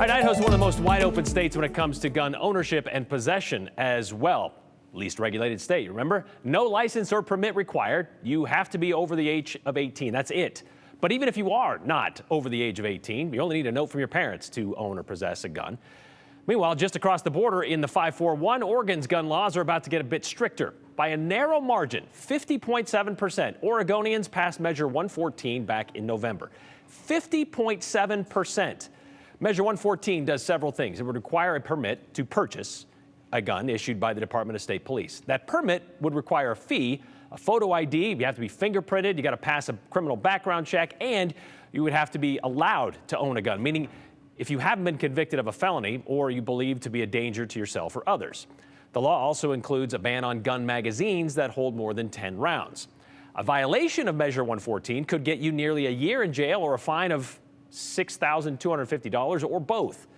All right, Idaho's one of the most wide open states when it comes to gun ownership and possession as well. Least regulated state, remember? No license or permit required. You have to be over the age of 18. That's it. But even if you are not over the age of 18, you only need a note from your parents to own or possess a gun. Meanwhile, just across the border in the 541, Oregon's gun laws are about to get a bit stricter. By a narrow margin, 50.7%, Oregonians passed Measure 114 back in November. 50.7%. Measure 114 does several things. It would require a permit to purchase a gun issued by the Department of State Police. That permit would require a fee, a photo ID, you have to be fingerprinted, you got to pass a criminal background check, and you would have to be allowed to own a gun, meaning if you haven't been convicted of a felony or you believe to be a danger to yourself or others. The law also includes a ban on gun magazines that hold more than 10 rounds. A violation of Measure 114 could get you nearly a year in jail or a fine of $6,250 or both.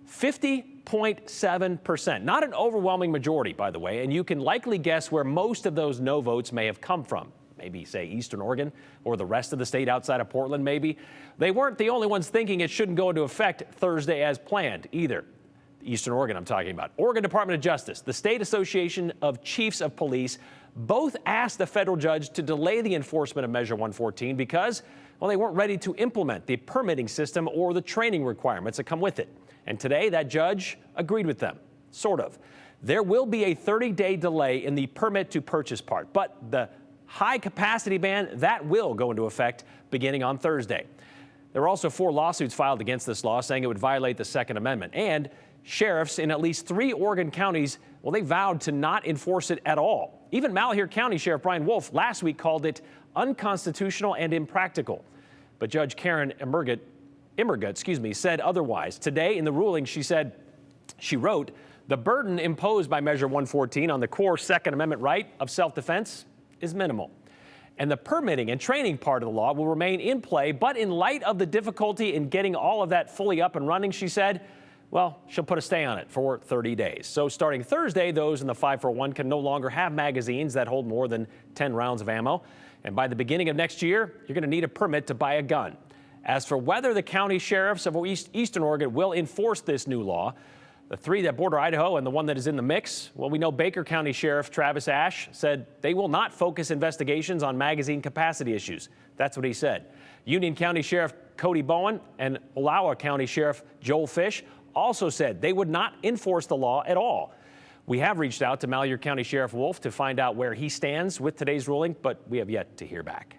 50.7%, not an overwhelming majority, by the way, and you can likely guess where most of those no votes may have come from. Maybe, say, Eastern Oregon or the rest of the state outside of Portland, maybe. They weren't the only ones thinking it shouldn't go into effect Thursday as planned either. Eastern Oregon I'm talking about. Oregon Department of Justice, the State Association of Chiefs of Police, both asked the federal judge to delay the enforcement of Measure 114 because, well, they weren't ready to implement the permitting system or the training requirements that come with it. And today, that judge agreed with them, sort of. There will be a 30-day delay in the permit to purchase part, but the high capacity ban, that will go into effect beginning on Thursday. There were also 4 lawsuits filed against this law saying it would violate the Second Amendment. And sheriffs in at least 3 Oregon counties, well, they vowed to not enforce it at all. Even Malheur County Sheriff Brian Wolf last week called it unconstitutional and impractical. But Judge Karen Immergut, said otherwise. Today in the ruling, she wrote, the burden imposed by Measure 114 on the core Second Amendment right of self-defense is minimal. And the permitting and training part of the law will remain in play. But in light of the difficulty in getting all of that fully up and running, she said, well, she'll put a stay on it for 30 days. So starting Thursday, those in the 541 can no longer have magazines that hold more than 10 rounds of ammo. And by the beginning of next year, you're going to need a permit to buy a gun. As for whether the county sheriffs of Eastern Oregon will enforce this new law, the 3 that border Idaho and the one that is in the mix, well, we know Baker County Sheriff Travis Ash said they will not focus investigations on magazine capacity issues. That's what he said. Union County Sheriff Cody Bowen and Olawa County Sheriff Joel Fish also said they would not enforce the law at all. We have reached out to Malheur County Sheriff Wolf to find out where he stands with today's ruling, but we have yet to hear back.